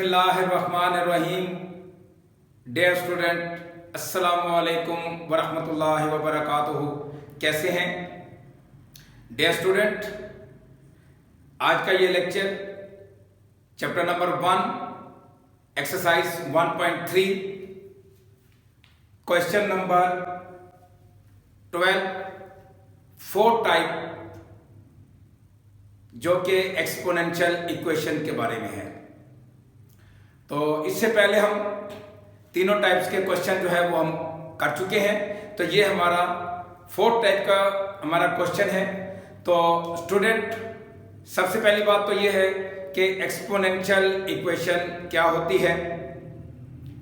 बिस्मिल्लाहिर्रहमानिर्रहीम। Dear student, अस्सलामु अलैकुम वरहमतुल्लाहि वबरकातुहू। कैसे हैं डियर स्टूडेंट? आज का ये lecture chapter number 1 exercise 1.3 question number 12 four type जो कि एक्सपोनेंशियल इक्वेशन के बारे में है। तो इससे पहले हम तीनों टाइप्स के क्वेश्चन जो है वो हम कर चुके हैं। तो ये हमारा फोर्थ टाइप का हमारा क्वेश्चन है। तो स्टूडेंट, सबसे पहली बात तो ये है कि एक्सपोनेंशियल इक्वेशन क्या होती है।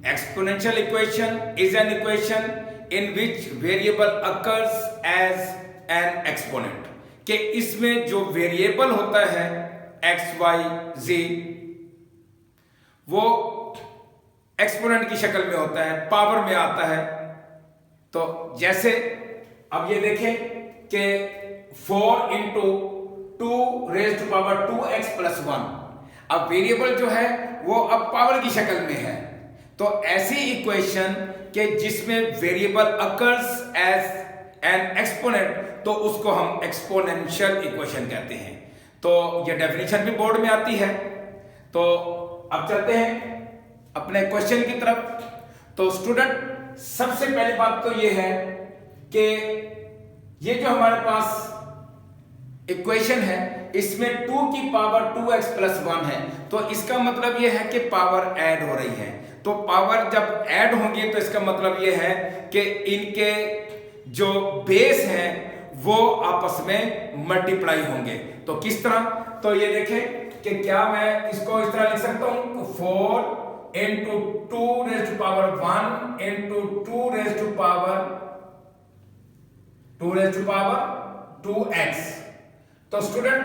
Exponential equation is an equation in which variable occurs as an exponent, कि इसमें जो वेरिएबल होता है एक्स वाई जी वो एक्सपोनेंट की शक्ल में होता है, पावर में आता है। तो जैसे अब ये देखें कि 4 into 2 raise to power 2x plus 1, अब वेरिएबल जो है वो अब पावर की शक्ल में है। तो ऐसी इक्वेशन के जिसमें variable occurs as an exponent, तो उसको हम एक्सपोनेंशियल इक्वेशन कहते हैं। तो ये डेफिनेशन भी बोर्ड में आती है। तो अब चलते हैं अपने क्वेश्चन की तरफ। तो स्टूडेंट, सबसे पहली बात तो ये है कि ये जो हमारे पास इक्वेशन है इसमें 2 की पावर 2x प्लस 1 है। तो इसका मतलब ये है कि पावर ऐड हो रही है। तो पावर जब ऐड होंगी तो इसका मतलब ये है कि इनके जो बेस हैं वो आपस में मल्टीप्लाई होंगे। तो किस तरह? तो ये देखें कि क्या मैं इसको इस तरह लिख सकता हूं, 4 into 2 raise to power 1 into 2 raise to power 2x। तो स्टूडेंट,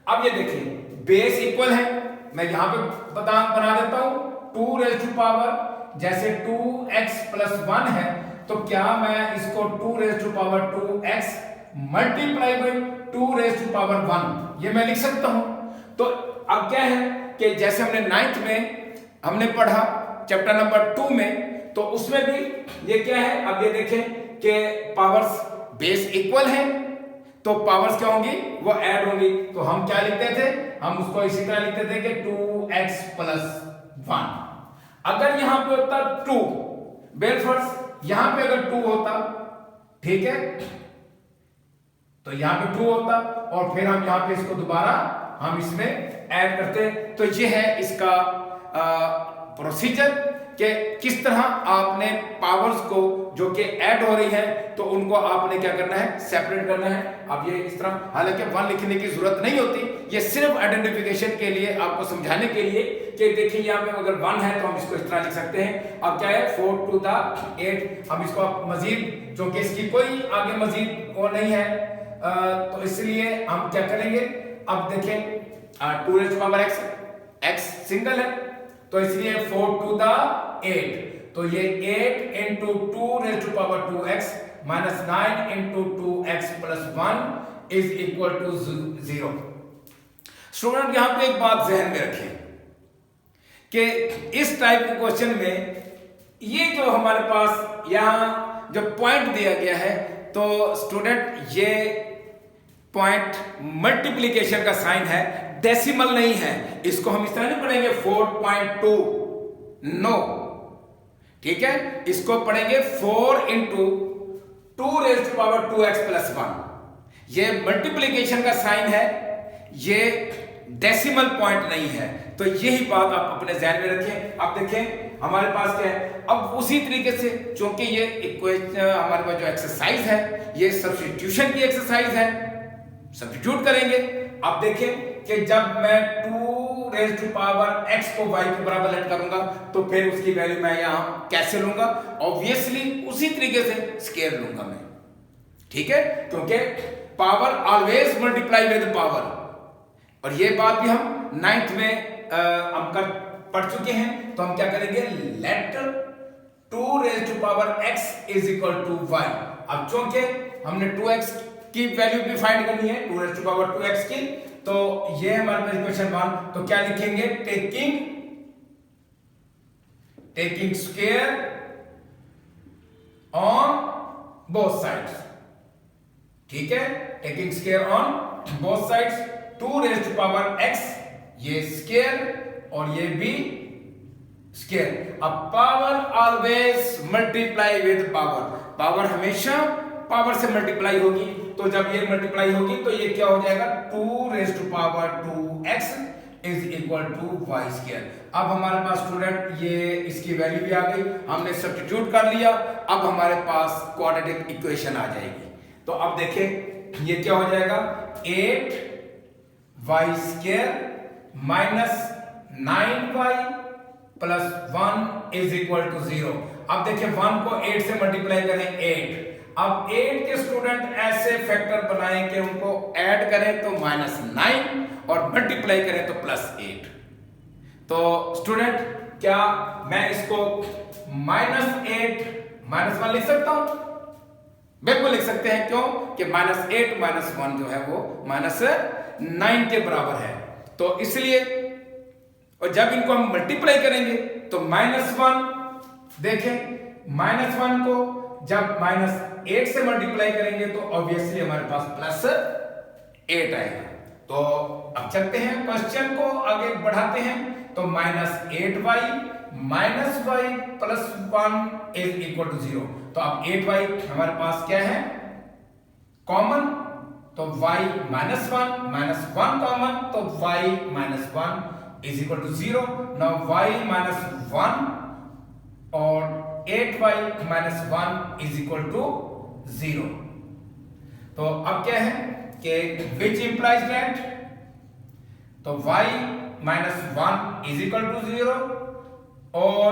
अब ये देखिए बेस इक्वल है। मैं यहां पे बना देता हूं 2 रेज टू पावर, जैसे 2x प्लस 1 है तो क्या मैं इसको 2 raise to power 2x multiply by 2 raise to power 1 ये मैं लिख सकता हूं। तो अब क्या है कि जैसे हमने 9th में हमने पढ़ा चैप्टर नंबर 2 में, तो उसमें भी ये क्या है, अब ये देखें कि पावर्स बेस इक्वल है तो पावर्स क्या होंगी, वो ऐड होंगी। तो हम क्या लिखते थे, हम उसको इसी तरह लिखते थे कि 2x प्लस 1। अगर यहां पे होता 2, बेल फर्स्ट यहां पे अगर 2 होता, ठीक है, तो यहां पे 2 होता और फिर हम यहां पे इसको दोबारा हम इसमें ऐड करते। तो ये है इसका प्रोसीजर कि किस तरह आपने पावर्स को जो कि ऐड हो रही है तो उनको आपने क्या करना है, सेपरेट करना है। अब ये इस तरह, हालांकि 1 लिखने की जरूरत नहीं होती, ये सिर्फ आइडेंटिफिकेशन के लिए, आपको समझाने के लिए कि देखिए यहाँ पे अगर 1 है तो हम इसको इस तरह लिख सकते हैं। अब क्या है 4 टू द 8, हम इसको मजीद जो कि इसकी कोई आगे मजीद वो नहीं है, तो इसलिए हम क्या करेंगे, अब देखें 2 raise to power x single है तो इसलिए 4 टू द 8, तो ये 8 into 2 raise to power 2x minus 9 into 2x plus 1 is equal to 0। Student, यहां पे एक बात जहन में रखें कि इस टाइप के क्वेश्चन में ये जो हमारे पास यहां जो पॉइंट दिया गया है, तो स्टूडेंट ये पॉइंट मल्टीप्लिकेशन का साइन है, डेसिमल नहीं है। इसको हम इस तरह नहीं पढ़ेंगे 4.2, नो, ठीक है, इसको पढ़ेंगे 4 into 2 raise to power 2x plus 1। ये मल्टीप्लिकेशन का साइन है, ये डेसिमल पॉइंट नहीं है। तो यही बात आप अपने ध्यान में रखें। अब देखें हमारे पास क्या है, अब उसी तरीके से चूंकि ये इक्वेशन हमारे पास जो एक्सरसाइज है ये सब्स्टिट्यूशन की एक्सरसाइज है, सब्स्टिट्यूट करेंगे। अब देखें कि जब मैं 2 रेज़ टू पावर x को y के बराबर लेट करूंगा तो फिर उसकी वैल्यू मैं यहां कैसे लूंगा, ऑब्वियसली उसी तरीके से स्केयर लूंगा मैं, ठीक है, क्योंकि power always multiply with power. और ये बात भी हम 9th में हम पढ़ चुके हैं। तो हम क्या करेंगे, let 2 raise to power x is equal to y। अब चूंकि हमने 2x की वैल्यू भी फाइंड करनी है, 2 रेज़ टू पावर 2x की, तो ये हमारे पास इक्वेशन 1। तो क्या लिखेंगे, taking taking square on both sides, ठीक है, taking square on both sides, 2 raise to power x, ये स्क्वायर और ये भी स्क्वायर। अब power always multiply with power, power हमेशा पावर से मल्टीप्लाई होगी, तो जब ये मल्टीप्लाई होगी तो ये क्या हो जाएगा, 2 raise to power 2x is equal to y square. अब हमारे पास स्टूडेंट ये इसकी वैल्यू भी आ गई, हमने सब्स्टिट्यूट कर लिया, अब हमारे पास क्वाड्रेटिक इक्वेशन आ जाएगी। तो अब देखें ये क्या हो जाएगा, 8y square minus 9y plus 1 is equal to 0। अब देखिए 1 को 8 से मल्टीप्लाई करें 8, अब 8 के स्टूडेंट ऐसे फैक्टर बनाएं कि उनको ऐड करें तो -9 और मल्टीप्लाई करें तो +8। तो स्टूडेंट क्या मैं इसको -8 -1 लिख सकता हूं? बिल्कुल लिख सकते हैं, क्यों कि -8 -1 जो है वो -9 के बराबर है। तो इसलिए और जब इनको हम मल्टीप्लाई करेंगे तो -1, देखें -1 को जब -8 से मल्टीप्लाई करेंगे तो ऑब्वियसली हमारे पास +8 आएगा। तो अब चलते हैं क्वेश्चन को आगे बढ़ाते हैं, तो -8y minus y plus 1 is equal to 0। तो अब 8y हमारे पास क्या है, कॉमन, तो y -1 कॉमन, तो y -1 is equal to 0। Now y -1 और 8y -1 इज इक्वल टू 0। तो अब क्या है कि विच इंप्लाइज दैट, तो y -1 इज इक्वल टू 0 और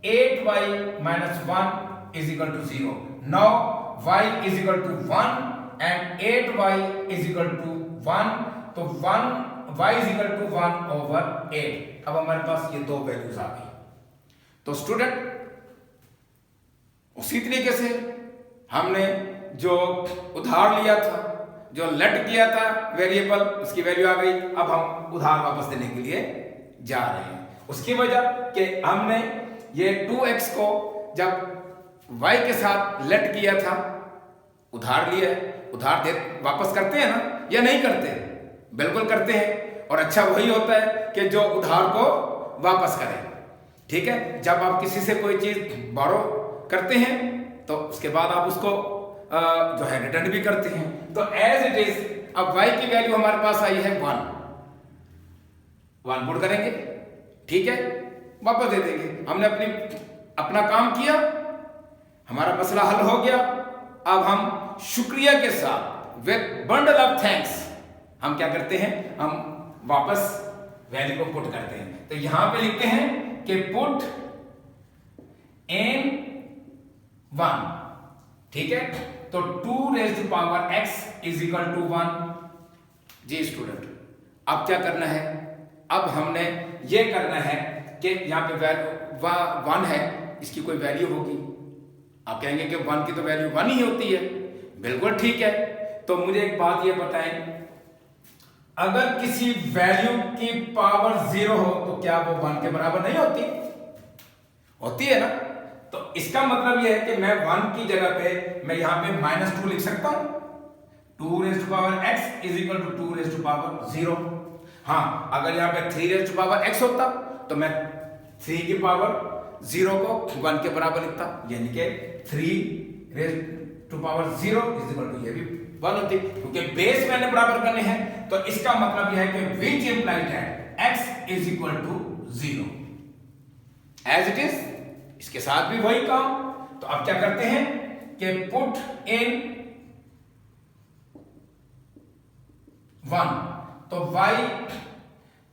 8y -1 is equal to 0। Now y is equal to 1 and 8y is equal to 1, तो y is equal to 1 over 8। अब हमारे पास ये दो वैल्यूज आ गई। तो स्टूडेंट उसी तरीके से हमने जो उधार लिया था, जो लेट किया था वेरिएबल, उसकी वैल्यू आ गई। अब हम उधार वापस देने के लिए जा रहे हैं। उसकी वजह कि हमने ये 2x को जब y के साथ लेट किया था, उधार लिया है, उधार दे वापस करते हैं ना या नहीं करते? बिल्कुल करते हैं। और अच्छा वही होता है कि जो उधार को वापस करे। ठीक है, जब आप किसी से कोई चीज बोरो करते हैं तो उसके बाद आप उसको जो है रिटर्न भी करते हैं। तो एज इट इज अब y की वैल्यू हमारे पास आई है 1 पुट करेंगे, ठीक है, वापस दे देंगे। हमने अपना काम किया, हमारा मसला हल हो गया। अब हम शुक्रिया के साथ विद बंडल ऑफ थैंक्स हम क्या करते हैं, हम वापस वैल्यू को पुट करते हैं। तो यहां पे लिखते हैं कि पुट इन 1, ठीक है, तो 2 raise to power x is equal to 1। जी स्टूडेंट, अब क्या करना है, अब हमने ये करना है कि यहां पे वैल्यू 1 है, इसकी कोई वैल्यू होगी। आप कहेंगे कि 1 की तो वैल्यू 1 ही होती है। बिल्कुल ठीक है। तो मुझे एक बात ये बताएं, अगर किसी वैल्यू की पावर 0 हो तो क्या वो 1 के बराबर नहीं होती? होती है ना। तो इसका मतलब यह है कि मैं 1 की जगह पे मैं यहां पे -2 लिख सकता हूं। 2 raise to power x is equal to 2 raise to power 0। हाँ, अगर यहां पे 3 रेज़ टू पावर x होता तो मैं 3 की पावर 0 को 1 के बराबर लिखता, यानी कि 3 raise to power 0 is equal to ये भी 1 होती, क्योंकि बेस मैंने बराबर करने हैं। तो इसका मतलब यह है कि which implies that x is equal to 0 as it is. इसके साथ भी वही काम। तो अब क्या करते हैं कि पुट इन 1, तो y,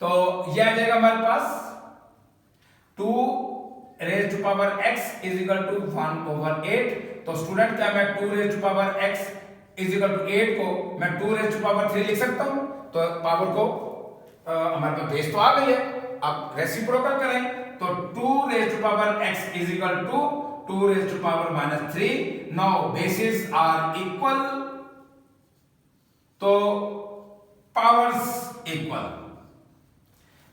तो यह आ जाएगा हमारे पास 2 raise to power x is equal to 1 over 8। तो स्टूडेंट क्या मैं 2 raise to power x is equal to 8 को मैं 2 रेज़ टू पावर 3 लिख सकता हूं। तो पावर को हमारे पास बेस तो आ गई है, अब रेसिप्रोकल करें तो 2 raise to power x is equal to 2 raise to power -3। Now bases are equal, तो पावर्स इक्वल,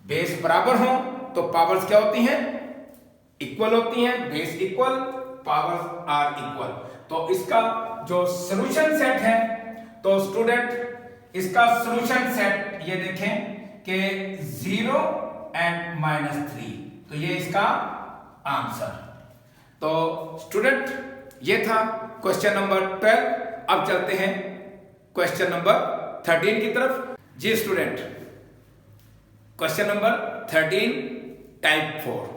बेस बराबर हो तो पावर्स क्या होती हैं, इक्वल होती हैं, base equal, powers are equal. तो इसका जो सॉल्यूशन सेट है, तो स्टूडेंट इसका सॉल्यूशन सेट ये देखें कि 0 एंड -3, तो ये इसका आंसर। तो स्टूडेंट ये था क्वेश्चन नंबर 12। अब चलते हैं क्वेश्चन नंबर 13 की तरफ। जी स्टूडेंट, क्वेश्चन नंबर 13 टाइप 4,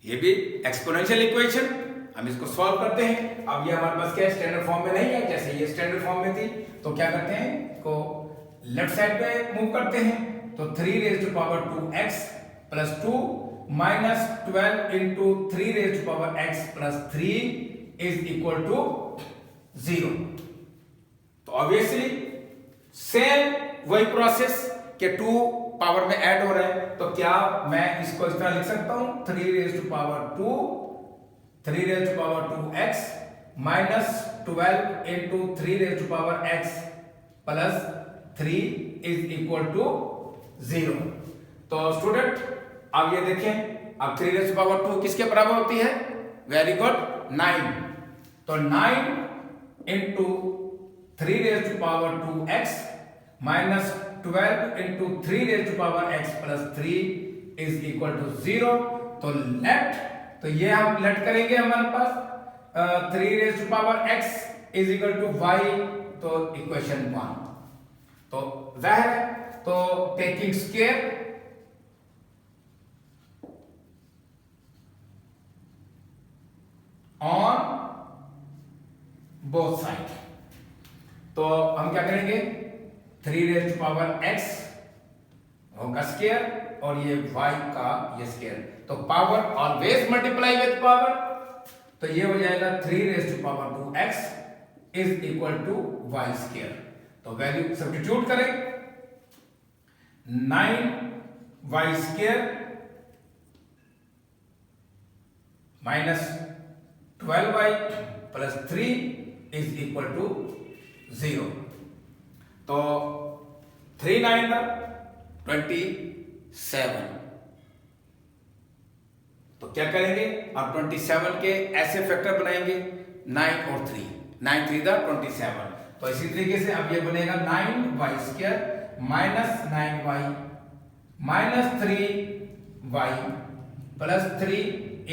ये भी एक्सपोनेंशियल इक्वेशन, हम इसको सॉल्व करते हैं। अब ये हमारे पास क्या स्टैंडर्ड फॉर्म में नहीं है, जैसे ये स्टैंडर्ड फॉर्म में थी, तो क्या करते हैं, इसको लेफ्ट साइड पे मूव करते हैं। तो 3⁻²x + 2 -12 into 3⁻x + 3 = 0। तो ऑब्वियसली सेम वही प्रोसेस के 2 पावर में ऐड हो रहे हैं, तो क्या मैं इसको इस तरह लिख सकता हूं, 3⁻²x - 12 into 3⁻x + 3 = 0। तो स्टूडेंट अब ये देखें, अब 3⁻² किसके बराबर होती है, वेरी गुड, 9। तो 9 into 3⁻²x - 12 into 3⁻x + 3 = 0। तो लेट, तो ये हम लेट करेंगे, हमारे पास 3⁻x = y, तो इक्वेशन 1। तो जाहिर है, तो taking square on both side, तो हम क्या करेंगे, 3⁻x होगा स्क्वायर और ये y का ये स्क्वायर, तो power always multiply with power, तो ये हो जाएगा 3⁻²x = y²। तो वैल्यू सब्स्टिट्यूट करें, 9y² - 12y + 3 = 0। तो 3 9 27। तो क्या करेंगे, अब 27 के ऐसे फैक्टर बनाएंगे, 9 और 3, 9 3 27। तो इसी तरीके से अब ये बनेगा 9y² - 9y - 3y + 3 =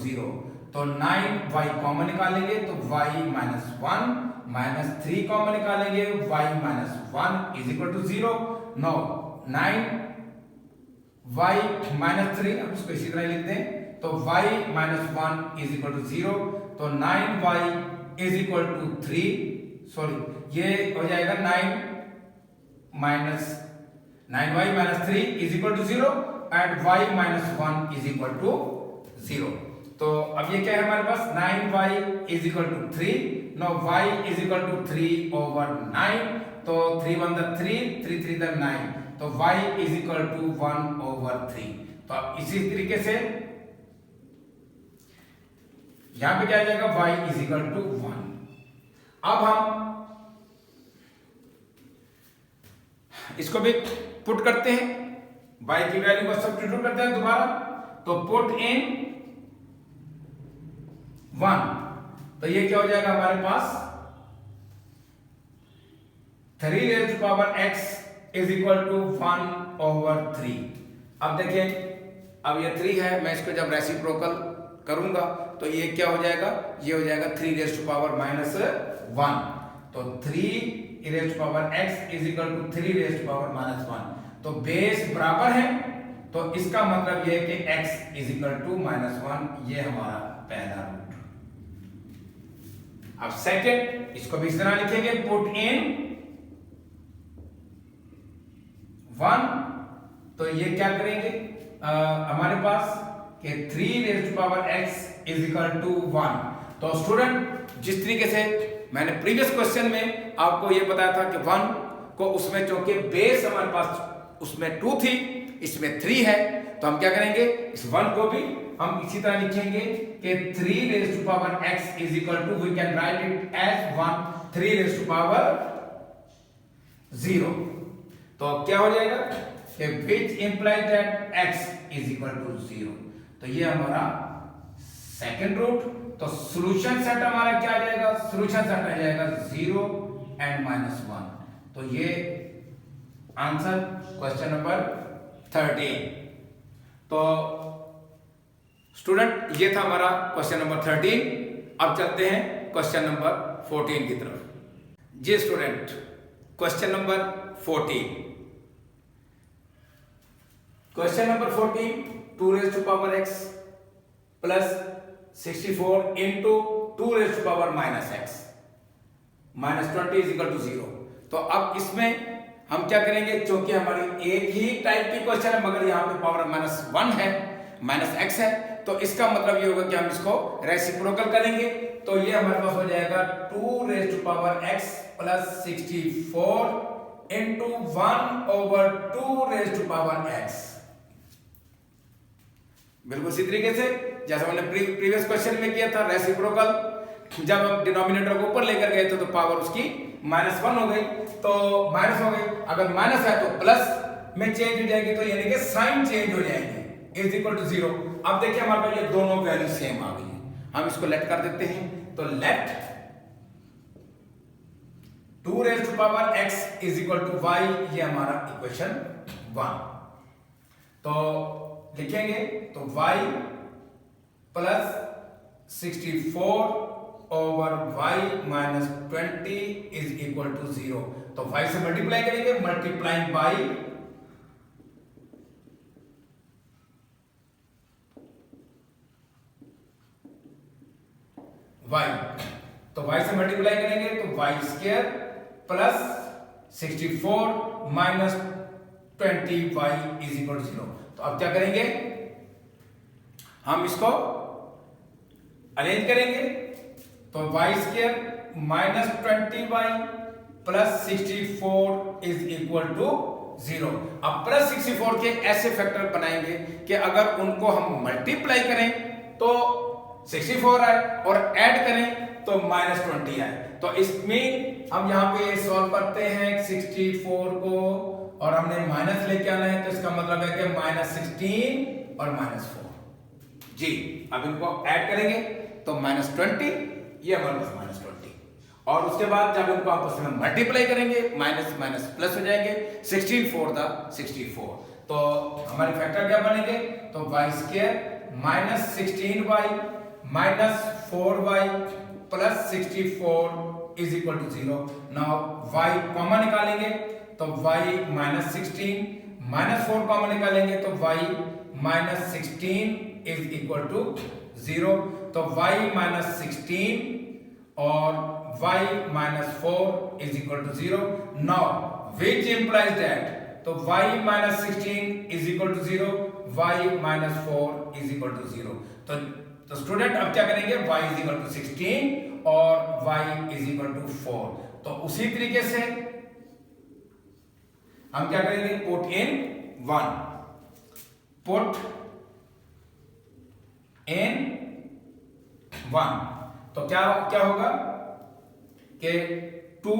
0। तो 9y कॉमन निकालेंगे, तो y - 1 - 3 कॉमन निकालेंगे, y - 1 = 0। 9y - 3, अब इसको इसी तरह लिखते हैं, तो y - 1 = 0। तो 9y = 3, सॉरी ये हो जाएगा 9y - 3 = 0 एंड y - 1 = 0। तो अब ये क्या है हमारे पास, 9y = 3। नो y = 3/9, तो 3 1 3, 3 3 9, तो y = 1/3। तो अब इसी तरीके से यहां पे क्या आ जाएगा, y = 1। अब हम इसको भी पुट करते हैं, y की वैल्यू को सब्स्टिट्यूट करते हैं दोबारा, तो पुट इन 1, तो ये क्या हो जाएगा हमारे पास, 3⁻x = 1/3। अब देखें, अब ये 3 है, मैं इसको जब रेसिप्रोकल करूंगा तो ये क्या हो जाएगा, ये हो जाएगा 3⁻⁻1। तो 3⁻x = 3⁻⁻1। तो बेस बराबर है, तो इसका मतलब ये है कि x = -1, ये हमारा पहला रूट। अब सेकंड, इसको भी इस तरह लिखेंगे, पुट इन 1, तो ये क्या करेंगे, हमारे पास कि 3⁻x = 1। तो स्टूडेंट जिस तरीके से मैंने प्रीवियस क्वेश्चन में आपको ये बताया था कि 1 को, उसमें चूंकि बेस हमारे पास उसमें 2 थी, इसमें 3 है, तो हम क्या करेंगे, इस 1 को भी हम इसी तरह लिखेंगे कि 3⁻x we can write it as 1 3⁻0। तो क्या हो जाएगा कि which implies that x = 0। तो ये हमारा सेकंड रूट। तो सॉल्यूशन सेट हमारा क्या आ जाएगा, सॉल्यूशन सेट आ जाएगा 0 and -1। तो ये आंसर क्वेश्चन नंबर 13। तो स्टूडेंट ये था हमारा क्वेश्चन नंबर 13। अब चलते हैं क्वेश्चन नंबर 14 की तरफ। जी student, question number 14। Question number 14, 2 raised to power x plus 64 into 2 raised to power -x minus 20 is equal to 0। तो अब इसमें हम क्या करेंगे, क्योंकि हमारी एक ही टाइप की क्वेश्चन है मगर यहाँ पे पावर -1 है, -x है, तो इसका मतलब ये होगा कि हम इसको रेसिप्रोकल करेंगे। तो ये हमारे पास हो जाएगा 2 raised to power x plus 64 into 1/2 raised to power x। बिल्कुल इसी तरीके से जैसा हमने प्रीवियस क्वेश्चन में किया था रेसिप्रोकल, जब हम डिनोमिनेटर को ऊपर लेकर गए थे तो पावर उसकी -1 हो गई, तो माइनस हो गई। अगर माइनस है तो प्लस में चेंज हो जाएगी, तो यानी कि साइन चेंज हो जाएगी, इज इक्वल टू 0। अब देखिए हमारे पास ये दोनों वैल्यू सेम आ गई है, हम इसको लेट कर देते हैं। तो let 2 raised to power x is equal to y, ये हमारा इक्वेशन 1। तो लिखेंगे तो y plus 64 over y minus 20 is equal to 0। तो y से मल्टीप्लाई करेंगे, मल्टीप्लाइंग बाई y, तो y से मल्टीप्लाई करेंगे तो y square plus 64 minus 20y is equal to 0। तो अब क्या करेंगे, हम इसको अरेंज करेंगे। तो y square minus 20y plus 64 is equal to 0। अब प्लस 64 के ऐसे फैक्टर बनाएंगे कि अगर उनको हम मल्टीप्लाई करें तो 64 आए और ऐड करें तो -20 आए। तो इसमें हम यहाँ पे सॉल्व करते हैं 64 को और हमने माइनस लेके आना है, तो इसका मतलब है कि -16 और -4 जी। अब इनको ऐड करेंगे तो -20, ये हमारे पास -20, और उसके बाद जब इनको आपस में मल्टीप्लाई करेंगे माइनस माइनस प्लस हो जाएंगे, 16 4 द 64। तो हमारे फैक्टर क्या बनेंगे, तो y square minus 16y minus 4y plus 64 is equal to 0। Now y common निकालेंगे तो y माइनस 16 माइनस 4 कॉमन निकालेंगे तो y minus 16 is equal to 0। तो y माइनस 16 और y minus 4 is equal to 0। Now which implies that, तो y minus 16 is equal to 0, y minus 4 is equal to 0। तो student अब क्या करेंगे, y is equal to 16 और y is equal to 4। तो उसी तरीके से हम क्या करेंगे, पुट इन 1, पुट इन 1। तो क्या होगा कि 2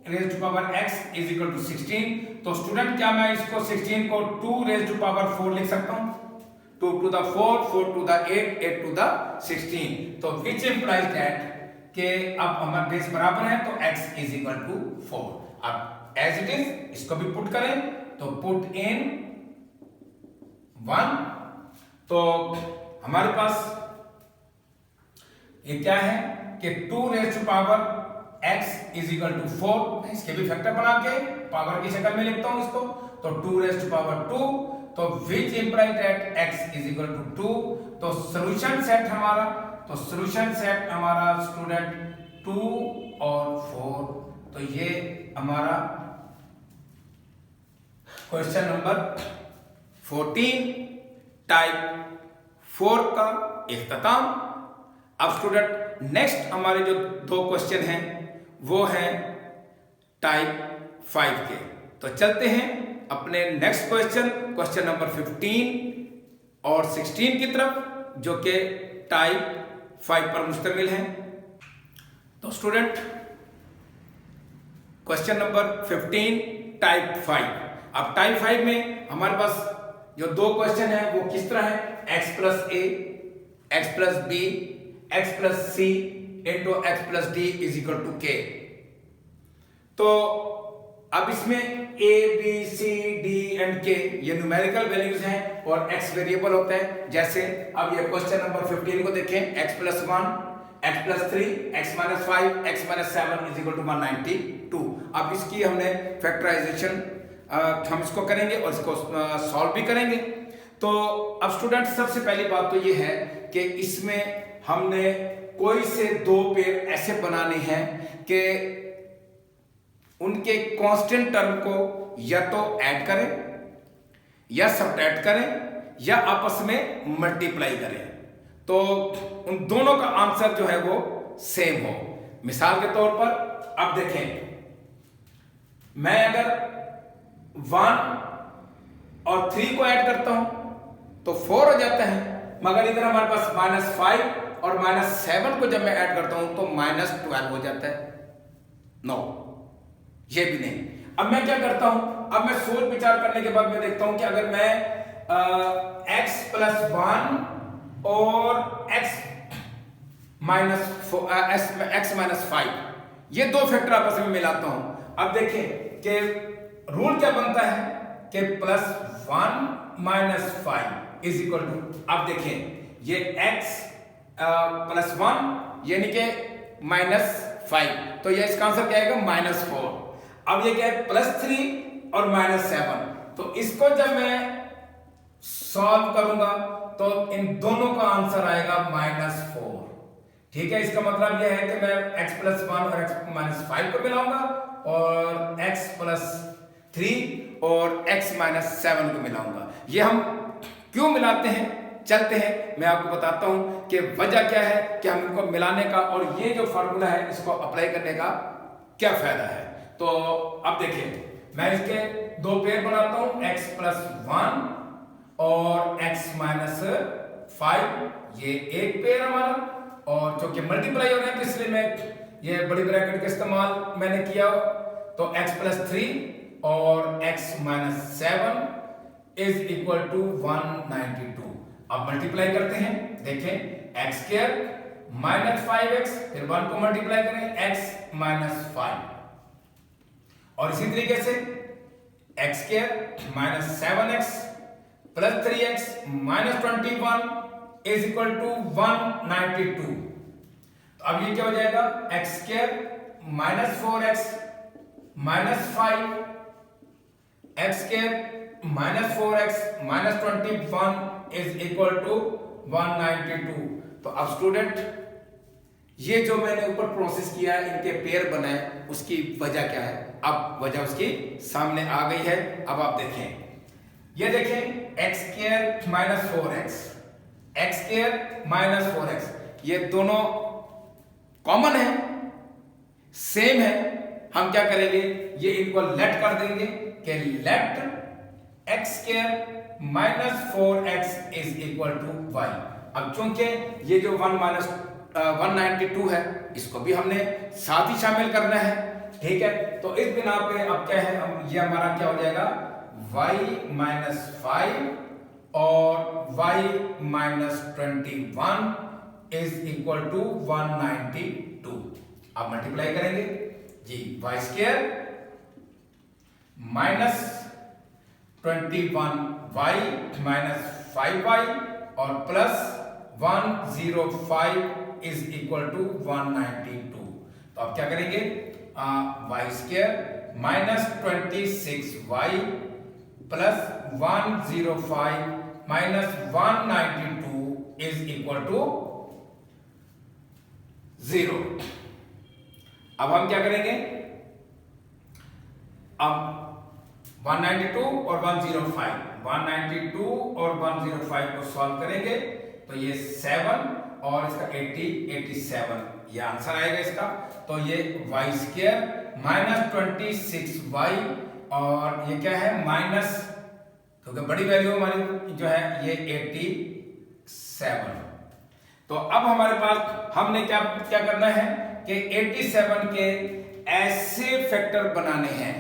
raised to power x is equal to 16। तो स्टूडेंट क्या मैं इसको 16 को 2 raised to power 4 लिख सकता हूं, 2 to the 4, 4 to the 8, 8 to the 16। तो विच इंप्लाइज दैट कि अब हमारे बेस बराबर है तो x इज इक्वल टू 4। अब एज इट इज इसको भी पुट करें तो पुट इन 1। तो हमारे पास ये क्या है कि 2 raised to power x is equal to 4। इसके भी फैक्टर बना के पावर की शक्ल में लिखता हूं इसको, तो 2 raised to power 2। तो which implies that x is equal to 2। तो सॉल्यूशन सेट हमारा, तो सॉल्यूशन सेट हमारा स्टूडेंट 2 और 4। तो ये हमारा क्वेश्चन नंबर 14 टाइप 4 का इख्तिताम। अब स्टूडेंट नेक्स्ट हमारे जो 2 क्वेश्चन हैं वो हैं टाइप 5 के। तो चलते हैं अपने नेक्स्ट क्वेश्चन, क्वेश्चन नंबर 15 और 16 की तरफ, जो कि टाइप 5 पर मुश्तमिल है। तो स्टूडेंट क्वेश्चन नंबर 15 टाइप 5। अब टाइप 5 में हमारे पास जो दो क्वेश्चन है वो किस तरह है, x plus a, x plus b, x plus c into x plus d is equal to k. तो अब इसमें a b c d and k ये न्यूमेरिकल वैल्यूज हैं और x वेरिएबल होता है। जैसे अब ये क्वेश्चन नंबर 15 को देखें, x plus 1, x plus 3, x minus 5, x minus 7 is equal to 192। अब इसकी हमने फैक्टराइजेशन हम इसको करेंगे और इसको सॉल्व भी करेंगे। तो अब स्टूडेंट सबसे पहली बात तो ये है कि इसमें हमने कोई से दो पेयर ऐसे बनाने हैं कि उनके कांस्टेंट टर्म को या तो ऐड करें या सब्ट्रैक्ट करें या आपस में मल्टीप्लाई करें, तो उन दोनों का आंसर जो है वो सेम हो। मिसाल के तौर पर अब देखें, मैं अगर 1 और 3 को ऐड करता हूं तो 4 हो जाता है, मगर इधर हमारे पास -5 और -7 को जब मैं ऐड करता हूं तो -12 हो जाता है। नो, ये भी नहीं। अब मैं क्या करता हूं, अब मैं सोच विचार करने के बाद मैं देखता हूं कि अगर मैं x प्लस 1 और x माइनस 5 ये दो फैक्टर आपस में मिलाता हूं। अब देखें कि रूल क्या बनता है कि +1 माइनस 5 इज इक्वल टू, अब देखें ये x प्लस 1 यानी कि -5, तो ये इसका आंसर क्या आएगा -4। अब ये क्या है +3 और -7, तो इसको जब मैं सॉल्व करूंगा तो इन दोनों का आंसर आएगा -4। ठीक है, इसका मतलब यह है कि मैं x प्लस 1 और x माइनस 5 को मिलाऊंगा और x प्लस 3 और x माइनस 7 को मिलाऊंगा। ये हम क्यों मिलाते हैं, चलते हैं मैं आपको बताता हूं कि वजह क्या है कि हम इनको मिलाने का और ये जो फार्मूला है इसको अप्लाई करने का क्या फायदा है। तो अब देखिए, मैं इसके दो पेयर बनाता हूं, x प्लस 1 और x माइनस 5, ये एक पेयर हमारा, और चूंकि मल्टीप्लाई हो रहे हैं तो इसलिए मैं ये बड़ी ब्रैकेट का इस्तेमाल मैंने किया। तो x प्लस 3 और x minus 7 is equal to 192। अब मल्टीप्लाई करते हैं, देखें x स्क्वायर माइनस 5x, फिर 1 को मल्टीप्लाई करें x माइनस 5, और इसी तरीके से x square minus 7x plus 3x minus 21 is equal to 192। तो अब ये क्या हो जाएगा, x square minus 4x minus 5, x square minus 4x minus 21 is equal to 192। तो अब स्टूडेंट ये जो मैंने ऊपर प्रोसेस किया है, इनके पेयर बनाए, उसकी वजह क्या है, अब वजह उसकी सामने आ गई है। अब आप देखें, ये देखें x square minus 4x, x square minus 4x, ये दोनों कॉमन है, सेम है। हम क्या करेंगे, ये इनको लेट कर देंगे कि let x square minus 4x is equal to y। अब चूंकि ये जो 192 है इसको भी हमने साथ ही शामिल करना है, ठीक है। तो इस बिना पे अब क्या है, ये हमारा क्या हो जाएगा, y माइनस 5 और y minus 21 is equal to 192। अब मल्टीप्लाई करेंगे जी, y square minus 21y minus 5y और प्लस 105 इज इक्वल टू 192। तो अब क्या करेंगे, y square minus 26y plus 105 minus 192 is equal to 0। अब हम क्या करेंगे, अब 192 और 105, 192 और 105 को सॉल्व करेंगे तो ये 7 और इसका 80, 87 ये आंसर आएगा इसका। तो ये y स्क्वायर माइनस 26y और ये क्या है माइनस, क्योंकि बड़ी वैल्यू हमारी जो है ये 87। तो अब हमारे पास हमने क्या करना है कि 87 के ऐसे फैक्टर बनाने हैं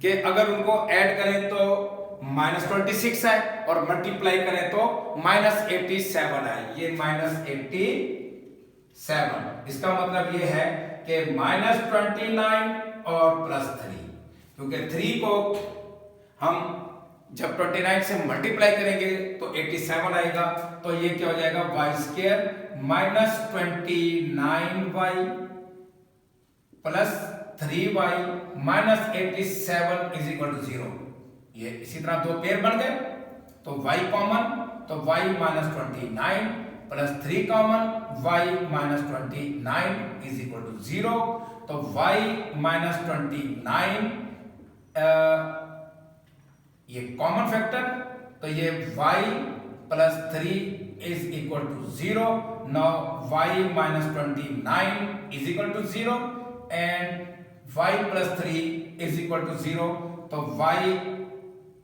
कि अगर उनको ऐड करें तो -26 है और मल्टीप्लाई करें तो -87 है। ये -87, इसका मतलब ये है कि -29 और +3, क्योंकि 3 को हम जब 29 से मल्टीप्लाई करेंगे तो 87 आएगा। तो ये क्या हो जाएगा, y² -29y +3y -87 = 0। ये इसी तरह दो पेयर बन गए, तो y कॉमन, तो y -29 +3 कॉमन, y -29 = 0। तो y -29 ये कॉमन फैक्टर, तो ये y +3 = 0। Now y -29 = 0 and y +3 = 0। तो y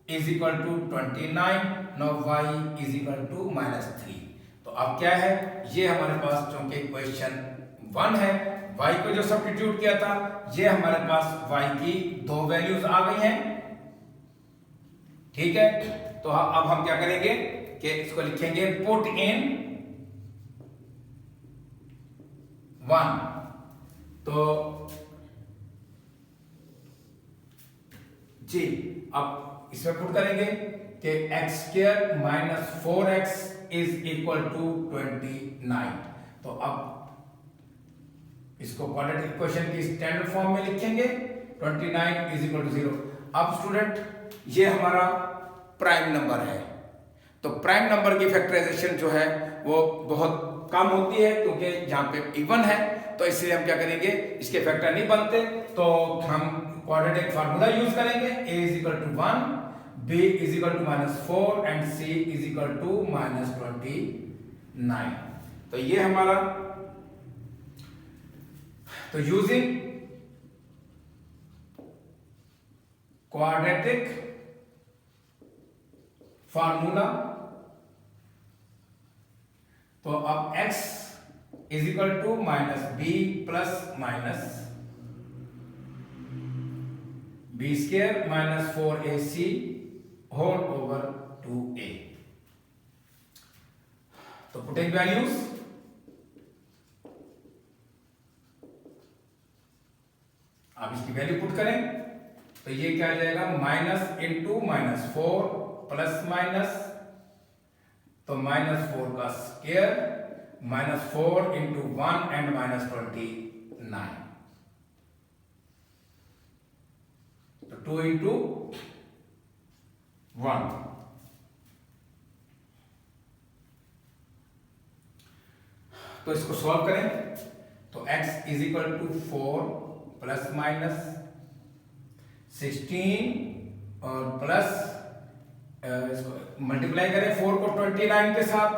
= 29, नाउ y = -3। तो अब क्या है, ये हमारे पास चूंकि क्वेश्चन 1 है, y को जो सब्स्टिट्यूट किया था, ये हमारे पास y की दो वैल्यूज आ गई हैं। ठीक है, तो अब हम क्या करेंगे कि इसको लिखेंगे पुट इन 1। तो जी अब इसमें पुट करेंगे कि x² - 4x = 29। तो अब इसको क्वाड्रेटिक इक्वेशन की स्टैंडर्ड फॉर्म में लिखेंगे, 29 = 0। अब स्टूडेंट ये हमारा प्राइम नंबर है, तो प्राइम नंबर की फैक्टराइजेशन जो है वो बहुत कम होती है, क्योंकि यहाँ पे इवन है, तो इसलिए हम क्या करेंगे, इसके फैक्टर नहीं बनते, तो हम क्वाड्रेटिक फार्मूला यूज करेंगे। a = 1, b = -4 and c = -29। तो ये हमारा, तो यूजिंग क्वाड्रेटिक फार्मूला, तो अब x = -b + b² - 4ac whole over 2a। तो पुटिंग वैल्यूज, आप इसकी वैल्यू पुट करें तो ये क्या आ जाएगा, -4 +, तो -4 का स्क्वायर -4 × 1 and -29, तो 2 × 1। तो इसको सॉल्व करें तो x = 4 ± 16 और प्लस इसको मल्टीप्लाई करें 4 को 29 के साथ,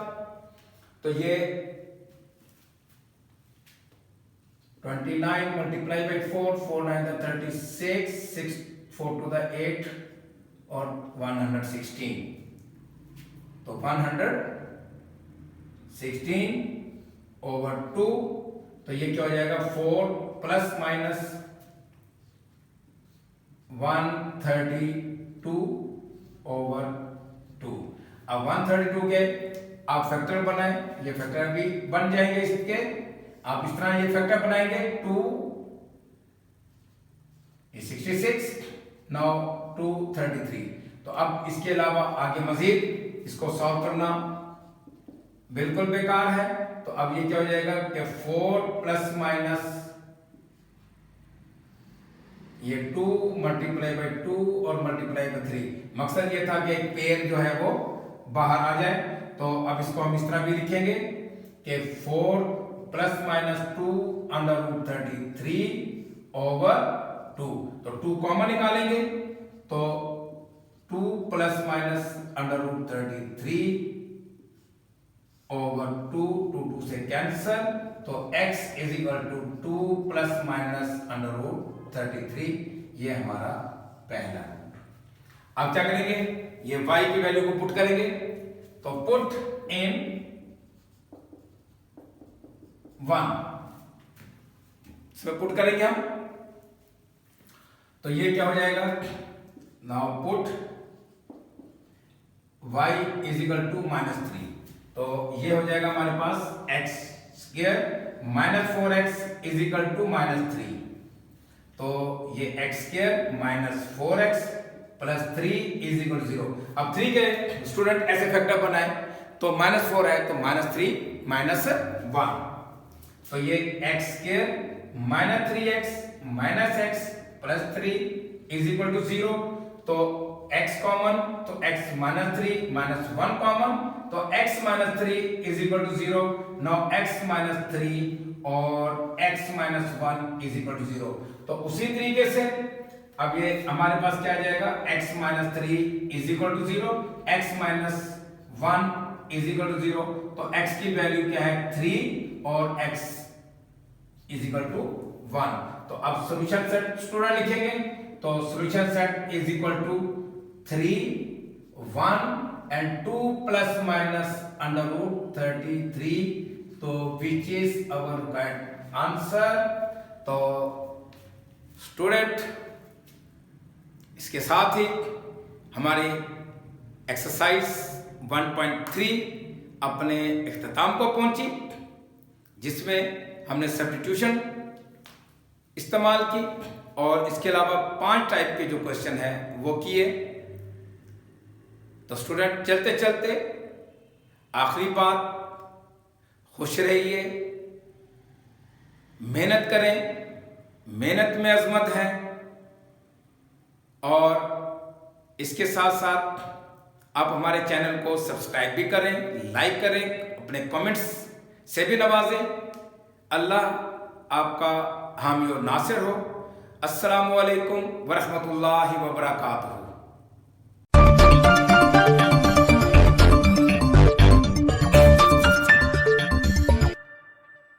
तो ये 29 × 4, 4 9 36, 6 4 2 8 और 116, तो 116/2, तो ये क्या हो जाएगा, 4 ± 132/2। अब 132 के आप फैक्टर बनाएं, ये फैक्टर भी बन जाएंगे इसके, आप इस तरह ये फैक्टर बनाएंगे, 2 66, नाउ 233। तो अब इसके अलावा आगे मजीद इसको सॉल्व करना बिल्कुल बेकार है, तो अब ये क्या हो जाएगा कि 4 ± ये 2 × 2 और × 3। मकसद ये था कि एक पेयर जो है वो बाहर आ जाए, तो अब इसको हम इस तरह भी लिखेंगे कि 4 ± 2 √33/2, तो 2 कॉमन निकालेंगे, तो 2 ± √33/2, 2 2 से कैंसल, तो x = 2 ± √33, ये हमारा पहला रूट। अब क्या करेंगे, ये y की वैल्यू को पुट करेंगे, तो पुट इन 1, इसमें पुट करेंगे हम, तो ये क्या हो जाएगा, now put y is equal to -3। तो ये हो जाएगा हमारे पास x square minus 4x is equal to -3। तो ये x square minus 4x plus 3 is equal to 0। अब 3 के स्टूडेंट ऐसे फैक्टर बनाए तो -4 है तो -3 -1। तो ये x square minus 3x minus x plus 3 is equal to 0। तो x कॉमन तो x माइनस 3 माइनस 1 कॉमन तो x minus 3 is equal to 0। Now x minus 3 और x minus 1 is equal to 0। तो उसी तरीके से अब ये हमारे पास क्या आ जाएगा x minus 3 is equal to 0, x minus 1 is equal to 0। तो x की वैल्यू क्या है 3 और x इज इक्वल टू 1। तो अब सॉल्यूशन सेट स्टूडेंट लिखेंगे तो solution set is equal to 3 1 and 2 plus minus under root 33। तो which is our correct answer. तो स्टूडेंट इसके साथ ही हमारी एक्सरसाइज 1.3 अपने इख्तिताम को पहुंची, जिसमें हमने सब्स्टिट्यूशन इस्तेमाल की और इसके अलावा 5 टाइप के जो क्वेश्चन है वो किए। तो स्टूडेंट चलते चलते आखिरी बात, खुश रहिए, मेहनत करें, मेहनत में अजमत है। और इसके साथ साथ आप हमारे चैनल को सब्सक्राइब भी करें, लाइक करें, अपने कमेंट्स से भी नवाजें। अल्लाह आपका हामी और नासिर हो। अस्सलामु अलैकुम वरहमतुल्लाहि वबरकातुहू।